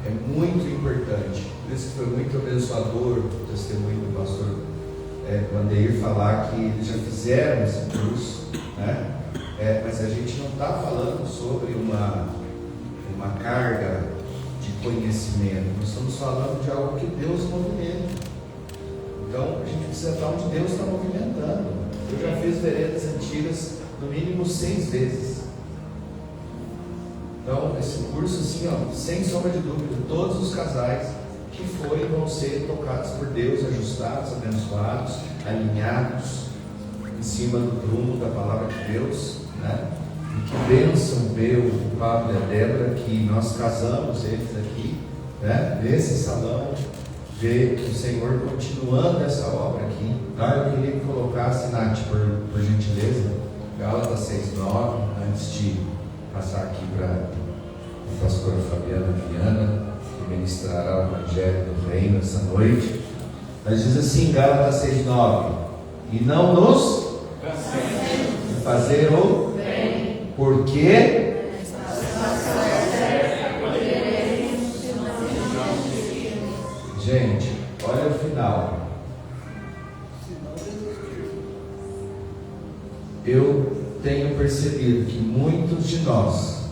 é muito importante. Por isso que foi muito abençoador o testemunho do pastor Wandeir falar que eles já fizeram esse curso, né? Mas a gente não está falando sobre uma carga de conhecimento, nós estamos falando de algo que Deus movimenta. Então a gente precisa estar onde Deus está movimentando. Eu já fiz veredas antigas no mínimo 6 vezes. Então esse curso, assim, sem sombra de dúvida, todos os casais que forem vão ser tocados por Deus, ajustados, abençoados, alinhados em cima do prumo da palavra de Deus, né? E que bênção ver o Pablo e a Débora, que nós casamos eles aqui, né? Nesse salão, ver o Senhor continuando essa obra aqui, tá? Eu queria que colocasse, Nath, por gentileza, Gálatas 6:9, antes de passar aqui para a pastora Fabiana Viana, que ministrará o Evangelho do Reino essa noite. Mas diz assim, Gálatas 6:9: e não nos cansemos de fazer o bem, porque gente, olha o final. Eu tenho percebido que muitos de nós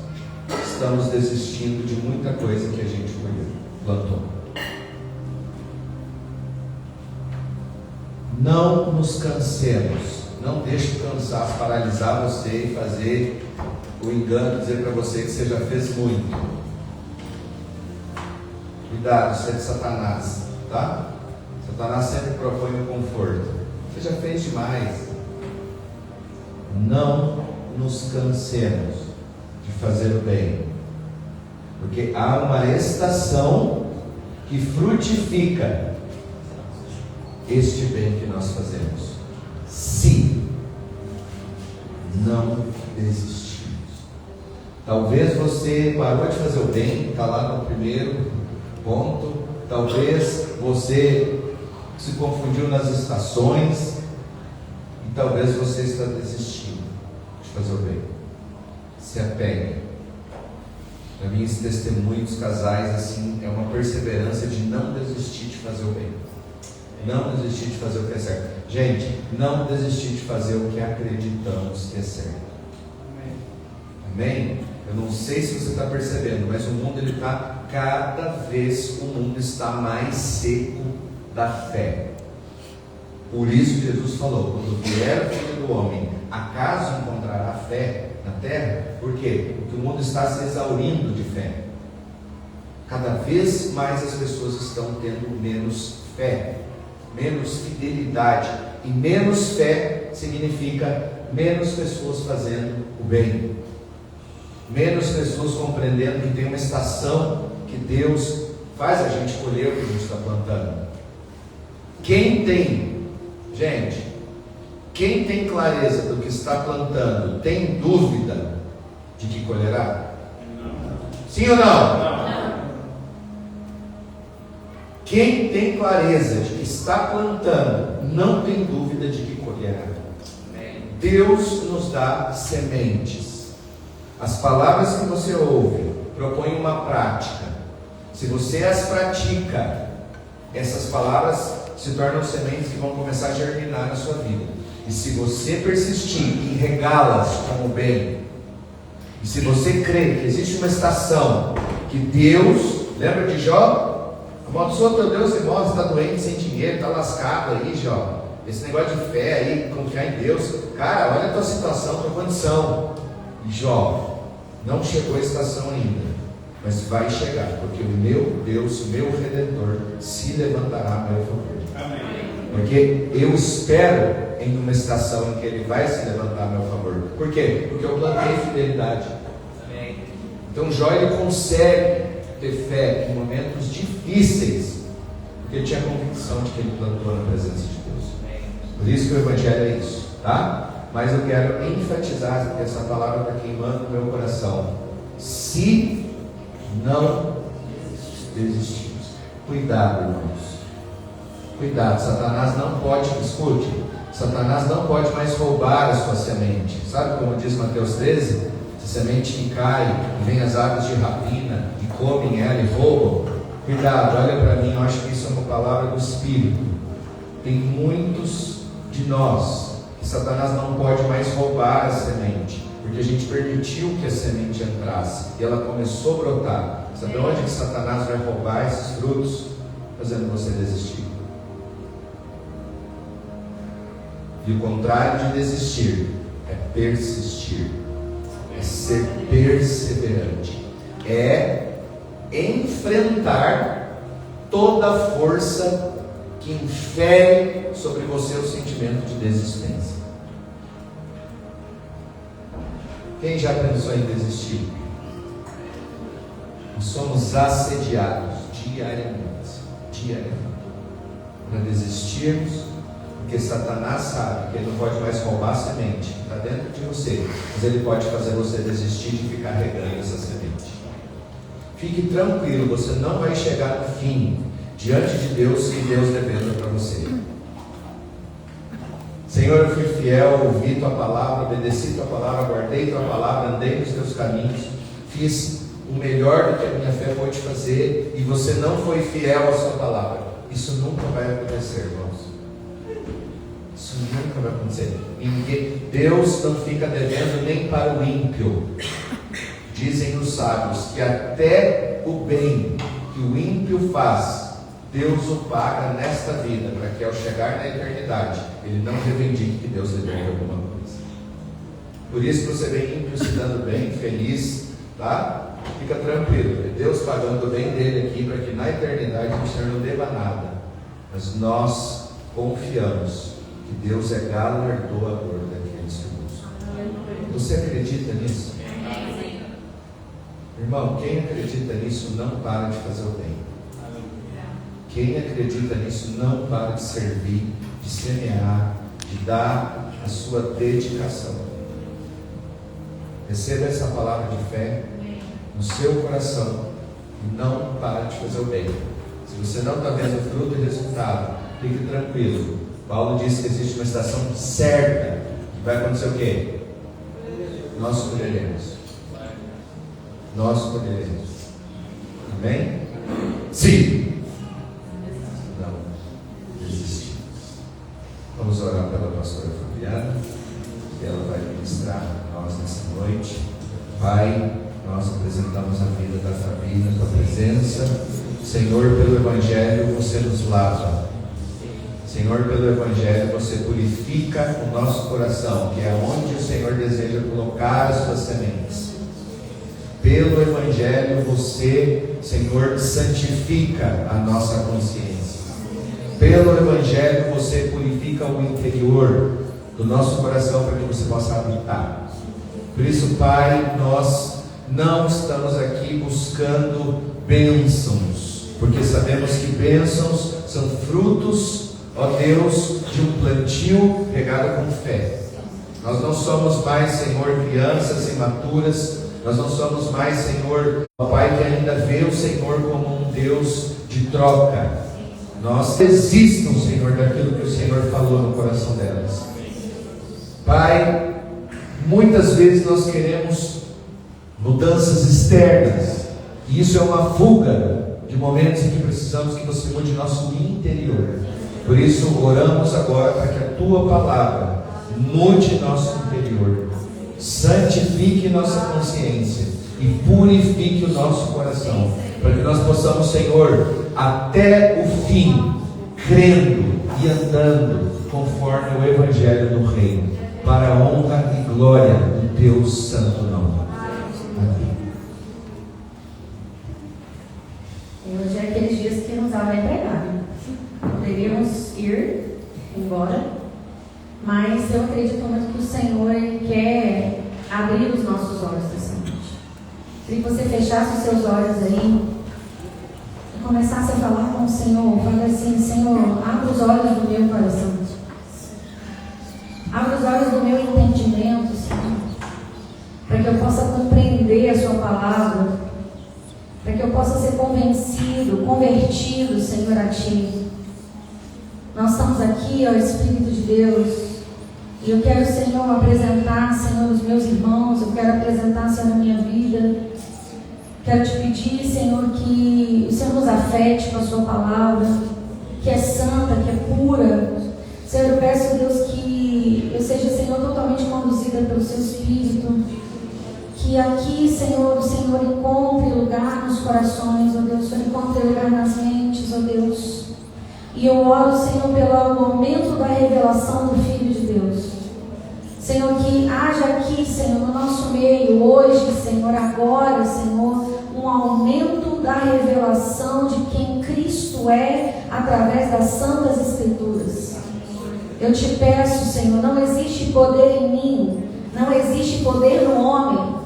estamos desistindo de muita coisa que a gente plantou. Não nos cansemos. Não deixe o cansaço paralisar você e fazer o engano, dizer para você que você já fez muito. Cuidado, isso é de Satanás, tá? Satanás sempre propõe o conforto. Você já fez demais. Não nos cansemos de fazer o bem, porque há uma estação que frutifica este bem que nós fazemos, se não desistirmos. Talvez você parou de fazer o bem, está lá no primeiro ponto. Talvez você se confundiu nas estações, e talvez você está desistindo de fazer o bem. Se apegue. Para mim, esse testemunho dos casais, assim, é uma perseverança de não desistir de fazer o bem. Não desistir de fazer o que é certo. Gente, não desistir de fazer o que acreditamos que é certo. Amém? Eu não sei se você está percebendo, mas o mundo está, cada vez o mundo está mais seco da fé. Por isso Jesus falou, quando vier o Filho do Homem, acaso encontrará fé na terra? Por quê? Porque o mundo está se exaurindo de fé. Cada vez mais as pessoas estão tendo menos fé, menos fidelidade. E menos fé significa menos pessoas fazendo o bem, menos pessoas compreendendo que tem uma estação que Deus faz a gente colher o que a gente está plantando. Quem tem clareza do que está plantando, tem dúvida de que colherá? Sim ou não? Quem tem clareza de que está plantando, não tem dúvida de que colherá. Deus nos dá sementes. As palavras que você ouve propõem uma prática. Se você as pratica, essas palavras se tornam sementes que vão começar a germinar na sua vida. E se você persistir e regá-las com o bem, e se você crer que existe uma estação que Deus, lembra de Jó? Amaldiçoa teu Deus, irmão, você está doente, sem dinheiro, está lascado aí, Jó. Esse negócio de fé aí, confiar em Deus. Cara, olha a tua situação, a tua condição. E Jó, não chegou a estação ainda, mas vai chegar, porque o meu Deus, o meu Redentor, se levantará a meu favor. Amém. Porque eu espero em uma estação em que Ele vai se levantar a meu favor. Por quê? Porque eu plantei fidelidade. Amém. Então Jó, ele consegue ter fé em momentos difíceis, porque ele tinha convicção de que ele plantou na presença de Deus. Por isso que o Evangelho é isso, tá? Mas eu quero enfatizar, porque essa palavra está queimando no meu coração. Se não desistirmos. Cuidado, irmãos. Cuidado, Satanás não pode, escute, Satanás não pode mais roubar a sua semente. Sabe como diz Mateus 13? a semente que cai, e vem as aves de rapina, e comem ela e roubam. Cuidado, olha para mim, eu acho que isso é uma palavra do Espírito. Tem muitos de nós que Satanás não pode mais roubar a semente, porque a gente permitiu que a semente entrasse e ela começou a brotar. Sabe onde que Satanás vai roubar esses frutos? Fazendo você desistir. E o contrário de desistir é persistir, é ser perseverante, é enfrentar toda a força que infere sobre você o sentimento de desistência. Quem já pensou em desistir? Nós somos assediados diariamente para desistirmos, porque Satanás sabe que ele não pode mais roubar a semente, está dentro de você, mas ele pode fazer você desistir de ficar regando essa semente. Fique tranquilo, você não vai chegar no fim diante de Deus sem Deus devendo para você. Senhor, eu fui fiel, ouvi tua palavra, obedeci tua palavra, guardei tua palavra, andei nos teus caminhos, fiz o melhor do que a minha fé pode fazer, e você não foi fiel à sua palavra. Isso nunca vai acontecer, irmãos. Isso nunca vai acontecer. Deus não fica devendo nem para o ímpio. Dizem os sábios que até o bem que o ímpio faz, Deus o paga nesta vida, para que ao chegar na eternidade, ele não reivindique que Deus lhe deu alguma coisa. Por isso que você vem ímpio se dando bem, feliz, tá? Fica tranquilo, é Deus pagando o bem dele aqui, para que na eternidade o Senhor não deva nada. Mas nós confiamos que Deus é galardoador daqueles que buscam. Você acredita nisso? Irmão, quem acredita nisso não para de fazer o bem. Quem acredita nisso não para de servir, de semear, de dar a sua dedicação. Receba essa palavra de fé no seu coração e não para de fazer o bem. Se você não está vendo fruto e resultado, fique tranquilo. Paulo disse que existe uma estação certa que vai acontecer o quê? Nós colheremos. Nós colheremos. Amém? Sim. Não desistimos. Vamos orar pela pastora Fabiana, que ela vai ministrar a nós nessa noite. Pai, nós apresentamos a vida da Fabi na tua presença. Senhor, pelo Evangelho você nos lava. Senhor, pelo Evangelho você purifica o nosso coração, que é onde o Senhor deseja colocar as suas sementes. Pelo Evangelho você, Senhor, santifica a nossa consciência. Pelo Evangelho você purifica o interior do nosso coração, para que você possa habitar. Por isso, Pai, nós não estamos aqui buscando bênçãos, porque sabemos que bênçãos são frutos, ó Deus, de um plantio regado com fé. Nós não somos mais, Senhor, crianças imaturas. Nós não somos mais, Senhor, ó Pai, que ainda vê o Senhor como um Deus de troca. Nós desistam, Senhor, daquilo que o Senhor falou no coração delas. Pai, muitas vezes nós queremos mudanças externas, e isso é uma fuga de momentos em que precisamos que você mude nosso interior. Por isso oramos agora para que a tua palavra mude nosso interior, santifique nossa consciência e purifique o nosso coração, para que nós possamos, Senhor, até o fim, crendo e andando conforme o Evangelho do Reino, para a honra e glória do teu santo nome. Amém. Hoje é aqueles dias que não dá para entregar. Poderíamos ir embora, mas eu acredito muito que o Senhor quer abrir os nossos olhos dessa noite. Se você fechasse os seus olhos aí e começasse a falar com o Senhor, falando assim: Senhor, abre os olhos do meu coração, abre os olhos do meu entendimento, Senhor, para que eu possa compreender a sua palavra, para que eu possa ser convencido, convertido, Senhor, a Ti. Nós estamos aqui, ó Espírito de Deus, E eu quero, Senhor, apresentar, Senhor, os meus irmãos, eu quero apresentar, Senhor, a minha vida. Quero te pedir, Senhor, que o Senhor nos afete com a sua palavra, que é santa, que é pura. Senhor, eu peço, Deus, que eu seja, Senhor, totalmente conduzida pelo seu Espírito. Que aqui, Senhor, o Senhor encontre lugar nos corações, ó Deus, o Senhor encontre lugar nas mentes, ó Deus. E eu oro, Senhor, pelo aumento da revelação do Filho de Deus. Senhor, que haja aqui, Senhor, no nosso meio, hoje, Senhor, agora, Senhor, um aumento da revelação de quem Cristo é através das Santas Escrituras. Eu te peço, Senhor, não existe poder em mim, não existe poder no homem,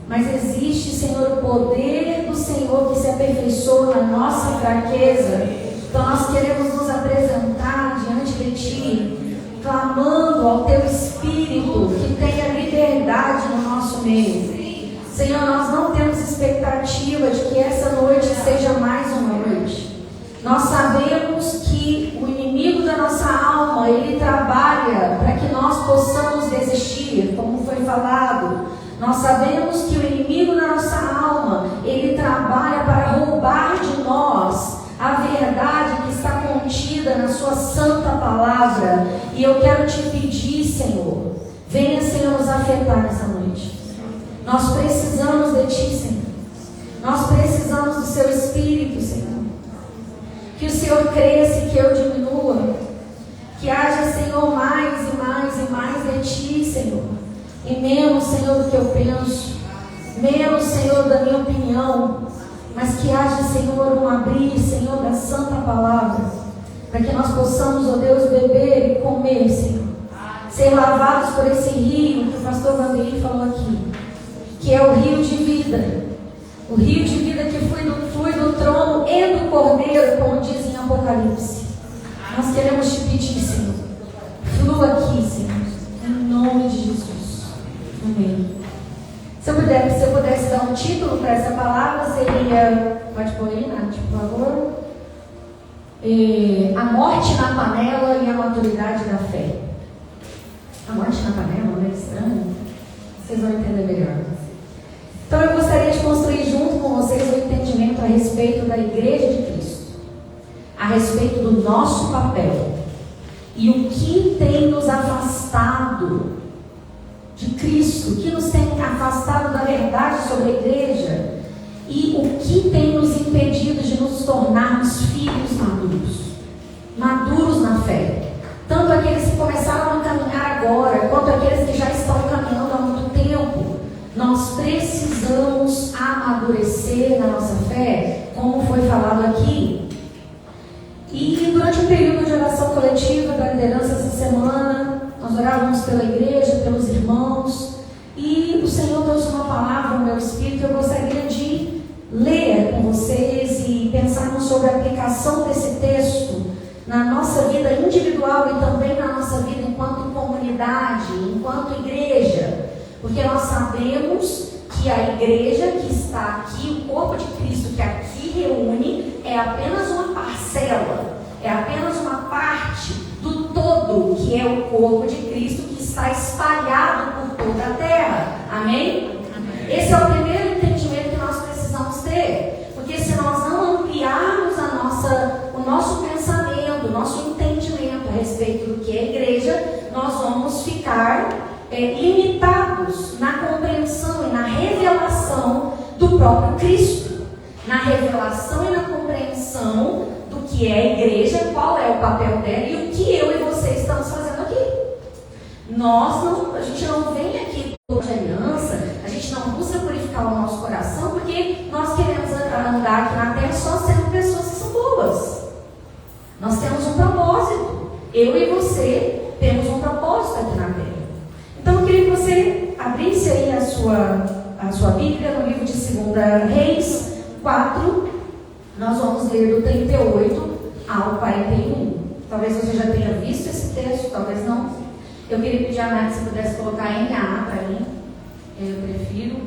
mas existe, Senhor, o poder do Senhor que se aperfeiçoa na nossa fraqueza. Então nós queremos nos apresentar diante de Ti, clamando ao Teu Espírito que tenha liberdade no nosso meio. Senhor, nós não temos expectativa de que essa noite seja mais uma noite. Nós sabemos que o inimigo da nossa alma, ele trabalha para que nós possamos desistir, como foi falado. Nós sabemos que o inimigo da nossa alma, ele trabalha para roubar de nós a verdade que está contida na sua santa palavra. E eu quero te pedir, Senhor, venha, Senhor, nos afetar nessa noite. Nós precisamos de Ti, Senhor. Nós precisamos do Seu Espírito, Senhor. Que o Senhor cresça e que eu diminua. Que haja, Senhor, mais e mais e mais de Ti, Senhor. E menos, Senhor, do que eu penso. Menos, Senhor, da minha opinião. Mas que haja, Senhor, um abrir, Senhor, da santa palavra, para que nós possamos, ó Deus, beber e comer, Senhor, ser lavados por esse rio que o pastor Vanderlei falou aqui, que é o rio de vida, o rio de vida que flui do trono e do Cordeiro, como diz em Apocalipse. Nós queremos te pedir, Senhor, flua aqui, Senhor, em nome de Jesus. Amém. Se eu pudesse dar um título para essa palavra, seria, pode pôr aí, Nath, por favor, a morte na panela e a maturidade da fé. A morte na panela, não é estranho? Vocês vão entender melhor. Então eu gostaria de construir junto com vocês o entendimento a respeito da Igreja de Cristo, a respeito do nosso papel e o que tem nos afastado de Cristo, o que nos tem afastado da verdade sobre a igreja e o que tem nos impedido de nos tornarmos filhos maduros na fé. Tanto aqueles que começaram a caminhar agora, quanto aqueles que já estão caminhando há muito tempo. Nós precisamos amadurecer na nossa fé, como foi falado aqui. E durante o período de oração coletiva da liderança essa semana, nós orávamos pela igreja, pelos irmãos, e o Senhor trouxe uma palavra no meu espírito que eu gostaria de ler com vocês e pensarmos sobre a aplicação desse texto na nossa vida individual e também na nossa vida enquanto comunidade, enquanto igreja, porque nós sabemos que a igreja que está aqui, o corpo de Cristo que aqui reúne, é apenas uma parcela, é apenas uma parte do todo que é o corpo de Cristo que está espalhado por toda a terra. Amém? Amém. Esse é o primeiro entendimento que nós precisamos ter, porque se nós não ampliarmos o nosso pensamento, o nosso entendimento a respeito do que é igreja, nós vamos ficar limitados na compreensão e na revelação do próprio Cristo, na revelação e na compreensão do que é a igreja, qual é o papel dela e o que eu e você estamos fazendo aqui. A gente não vem aqui de aliança, a gente não busca purificar o nosso coração porque nós queremos andar aqui na terra só sendo pessoas que são boas. Nós temos um propósito, eu e você temos um propósito aqui na terra. Então eu queria que você abrisse aí a sua Bíblia no livro de 2 Reis 4, nós vamos ler do 38 ao 41. Talvez você já tenha visto esse texto, talvez não. Eu queria pedir a Nath se pudesse colocar NA para mim, eu prefiro.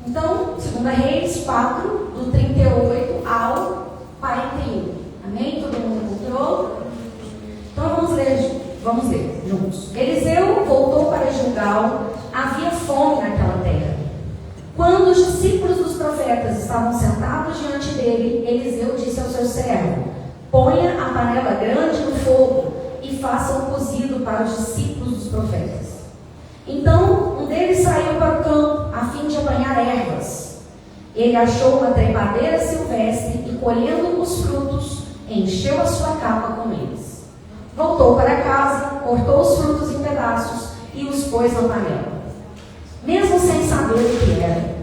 Então, 2 Reis 4, do 38 ao 41. Amém? Todo mundo encontrou? Então vamos Vamos ler juntos. Eliseu voltou para Gilgal. Havia fome naquela terra. Quando os discípulos dos profetas estavam sentados diante dele, Eliseu disse ao seu servo: ponha a panela grande no fogo e faça um cozido para os discípulos dos profetas. Então um deles saiu para o campo a fim de apanhar ervas. Ele achou uma trepadeira silvestre e, colhendo os frutos, encheu a sua capa com eles. Voltou para casa, cortou os frutos em pedaços e os pôs na panela, mesmo sem saber o que era.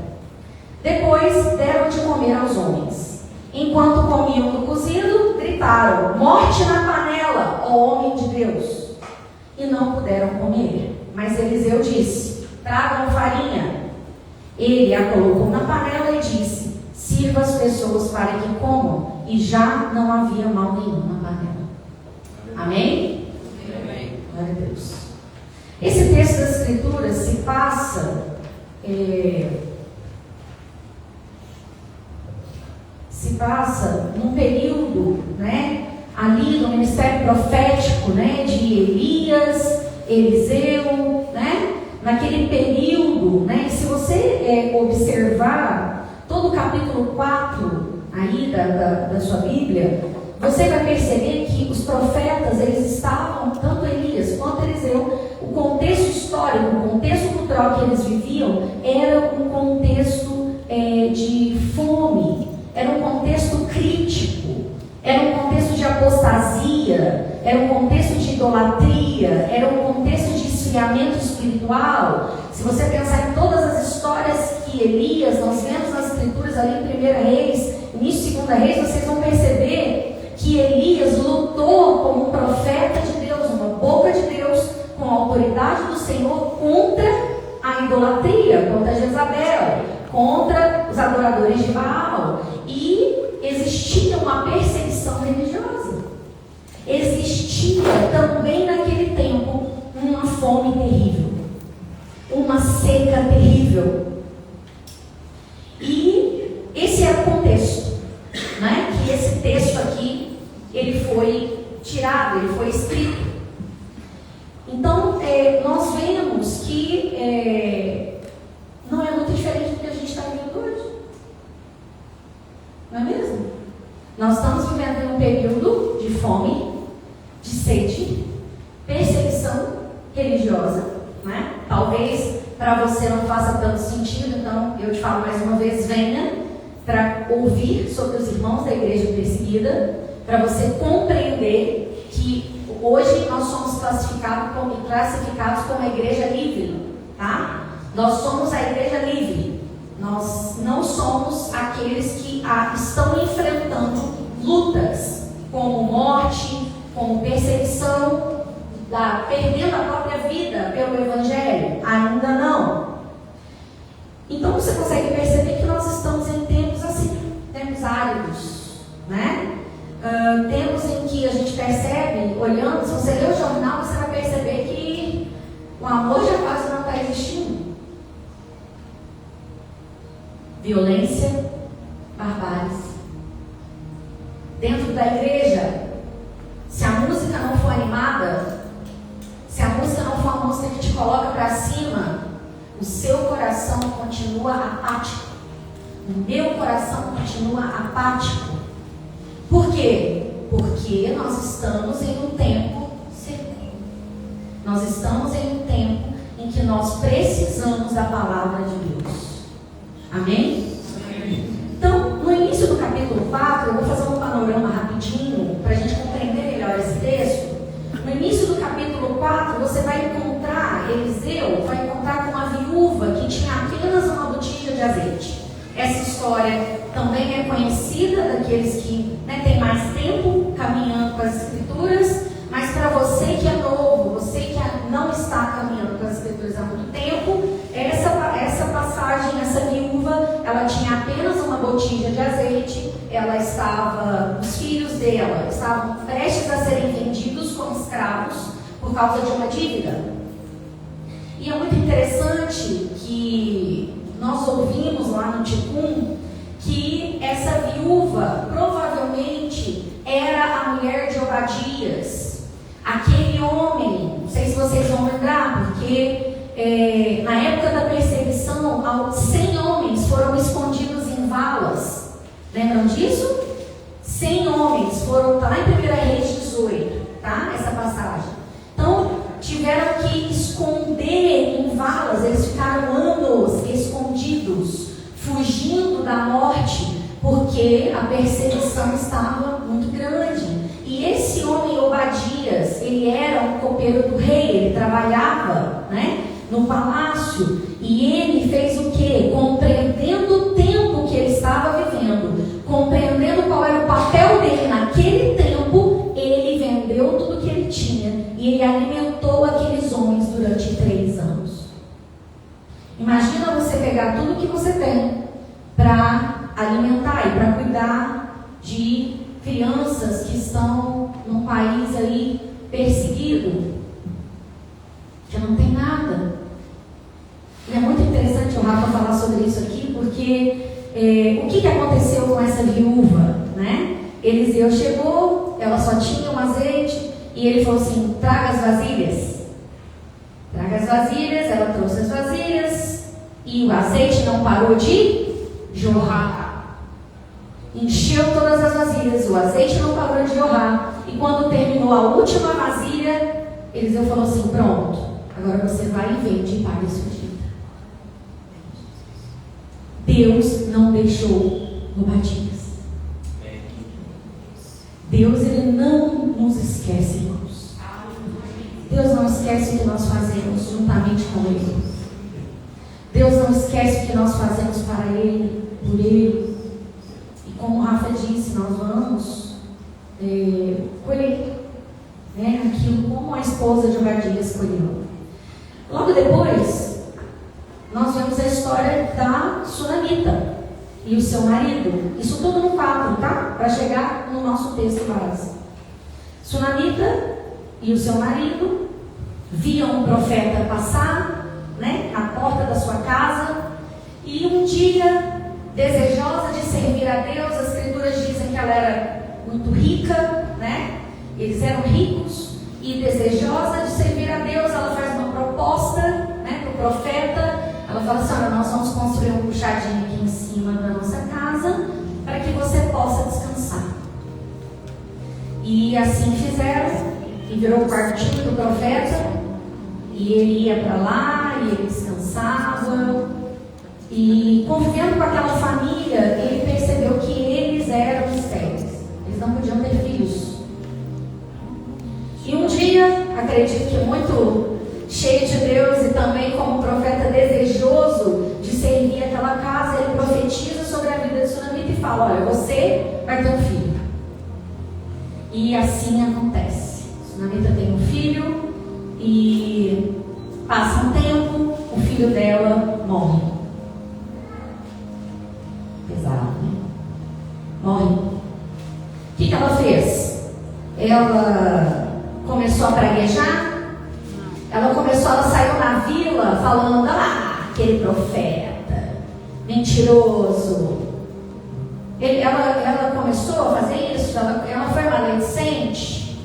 Depois deram de comer aos homens. Enquanto comiam do cozido, gritaram: morte na panela, ó homem de Deus! E não puderam comer. Mas Eliseu disse: tragam farinha. Ele a colocou na panela e disse: sirva as pessoas para que comam. E já não havia mal nenhum na panela. Amém? Amém. Glória a Deus. Esse texto das Escrituras se passa num período, né, ali no ministério profético, né, de Elias, Eliseu, né, naquele período, né, se você observar todo o capítulo 4 aí da sua Bíblia, você vai perceber que os profetas, eles estavam, tanto Elias quanto Eliseu, o contexto histórico, o contexto cultural que eles viviam, era um contexto de fome, era um contexto crítico, era um contexto de apostasia, era um contexto de idolatria, era um contexto de esfriamento espiritual. Se você pensar em todas as histórias que Elias, nós vemos nas Escrituras ali em 1 Reis, início de 2 Reis, vocês vão perceber que Elias lutou como um profeta de Deus, uma boca de Deus, com a autoridade do Senhor contra a idolatria, contra Jezabel, contra os adoradores de Baal. E existia uma perseguição religiosa. Existia também naquele tempo uma fome terrível, uma seca terrível. E esse era o contexto, né? Que esse texto aqui, ele foi tirado, ele foi escrito. Então, nós vemos que não é muito diferente do que a gente está vivendo hoje. Não é mesmo? Nós estamos vivendo em um período de fome, de sede, perseguição religiosa, né? Talvez para você não faça tanto sentido, então eu te falo mais uma vez: venha para ouvir sobre os irmãos da igreja perseguida, para você compreender que hoje nós somos classificados como a igreja livre, tá? Nós somos a igreja livre. Nós não somos aqueles que estão enfrentando lutas como morte, como perseguição, perdendo a própria vida pelo Evangelho. Ainda não. Então você consegue perceber que nós estamos em tempos assim, tempos áridos, né? Tempos em que a gente percebe, olhando, se você ler o jornal, você vai perceber que o amor já quase não está existindo. Violência, barbárie. Dentro da igreja, se a música não for animada, se a música não for uma música que te coloca para cima, o seu coração continua apático. O meu coração continua apático. Por quê? Porque nós estamos em um tempo seco. Nós estamos em um tempo em que nós precisamos da palavra de Deus. Amém? Então, no início do capítulo 4, eu vou fazer um panorama rapidinho para a gente compreender melhor esse texto. No início do capítulo 4, você vai encontrar Eliseu, vai encontrar com uma viúva que tinha apenas uma botija de azeite. Essa história também é conhecida daqueles que têm mais tempo caminhando com as Escrituras, mas para você que é novo, você que não está caminhando com as Escrituras há muito tempo, essa passagem, essa viúva, ela tinha apenas uma botija de azeite, os filhos dela estavam prestes a serem vendidos como escravos por causa de uma dívida. E é muito interessante que nós ouvimos lá no Ticum que essa viúva provavelmente era a mulher de Obadias. Aquele homem, não sei se vocês vão lembrar, porque na época da perseguição, 100 homens foram escondidos em valas. Lembram disso? 100 homens foram, está lá em 1 Reis 18, tá? Essa passagem. Então, tiveram que esconder em valas, eles ficaram anos escondidos, fugindo da morte, porque a perseguição estava muito grande. E esse homem Obadias, ele era um copeiro do rei, ele trabalhava, né, no palácio, e ele fez o quê? Compreendendo o tempo que ele estava vivendo, compreendendo qual era o papel dele naquele tempo, ele vendeu tudo que ele tinha e ele alimentou aqueles homens durante 3 anos. Imagina você pegar tudo que você tem para alimentar e para cuidar de crianças que estão num país aí perseguido, que não tem nada. E é muito interessante o Rafa falar sobre isso aqui, porque o que aconteceu com essa viúva, né? Eliseu chegou, ela só tinha um azeite, e ele falou assim: traga as vasilhas. Traga as vasilhas, ela trouxe as vasilhas, e o azeite não parou de jorrar. Encheu todas as vasilhas, o azeite não parou de jorrar. E quando terminou a última vasilha, Eliseu falou assim: pronto, agora você vai e vende e paga a sua dívida. Deus não deixou Obadias. Deus, ele não nos esquece, irmãos. Deus não esquece o que nós fazemos juntamente com Ele. Deus não esquece o que nós fazemos para Ele, por Ele. E como o Rafa disse, nós vamos colher, né, aquilo como a esposa de Obadias colheu. Logo depois, nós vemos a história da Sunamita e o seu marido. Isso tudo no 4, tá? Para chegar no nosso texto base. Sunamita e o seu marido viam um profeta passar, né, à porta da sua casa, e um dia, desejosa de servir a Deus, as escrituras dizem que ela era muito rica, né? Eles eram ricos, e desejosa de servir a Deus, ela faz uma proposta, né, para o profeta. Ela fala assim: olha, nós vamos construir um puxadinho aqui em cima da nossa casa, para que você possa descansar. E assim fizeram, e virou o quartinho do profeta, e ele ia para lá, e ele descansava, e convivendo com aquela família, ele percebeu que eles eram estéreis, eles não podiam ter filhos. E um dia, acredito que muito cheio de Deus e também como profeta desejoso de servir aquela casa, ele profetiza sobre a vida de Sunamita e fala: olha, você vai ter um filho. E assim acontece. Sunamita tem um filho e passa um tempo, o filho dela morre. Pesado, né? Morre. O que ela fez? Ela começou a praguejar. Ela saiu na vila falando: ah, aquele profeta mentiroso. Ela começou a fazer isso. Ela foi maledicente?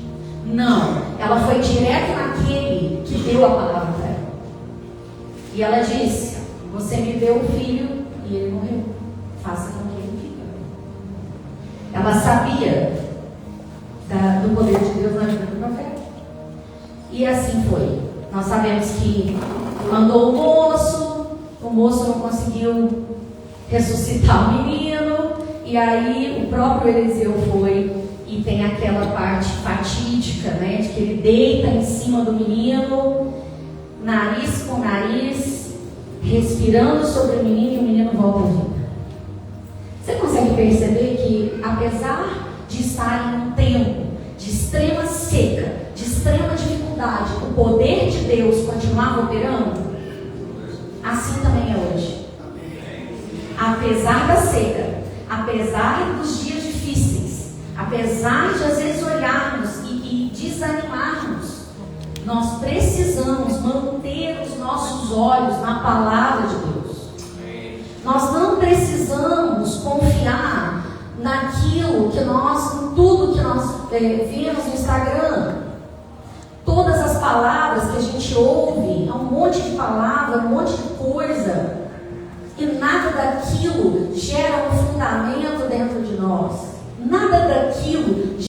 Não, ela foi direto naquele que deu a palavra para ela. E ela disse: você me deu um filho e ele morreu, faça com que ele viva. Ela sabia do poder de Deus na vida do profeta. E assim foi. Nós sabemos que mandou o moço não conseguiu ressuscitar o menino, e aí o próprio Eliseu foi, e tem aquela parte fatídica, né, de que ele deita em cima do menino, nariz com nariz, respirando sobre o menino volta à vida. Você consegue perceber que, apesar de estar em um tempo de extrema seca, de extrema dificuldade, o poder de Deus continuava operando? Assim também é hoje. Apesar da seca, apesar dos dias difíceis, apesar de às vezes olharmos e desanimarmos, nós precisamos manter os nossos olhos na palavra de Deus. Nós não precisamos confiar naquilo que nós, em tudo que nós vemos no Instagram. palavras que a gente ouve, é um monte de palavra, um monte de coisa, e nada daquilo gera um fundamento dentro de nós. Nada daquilo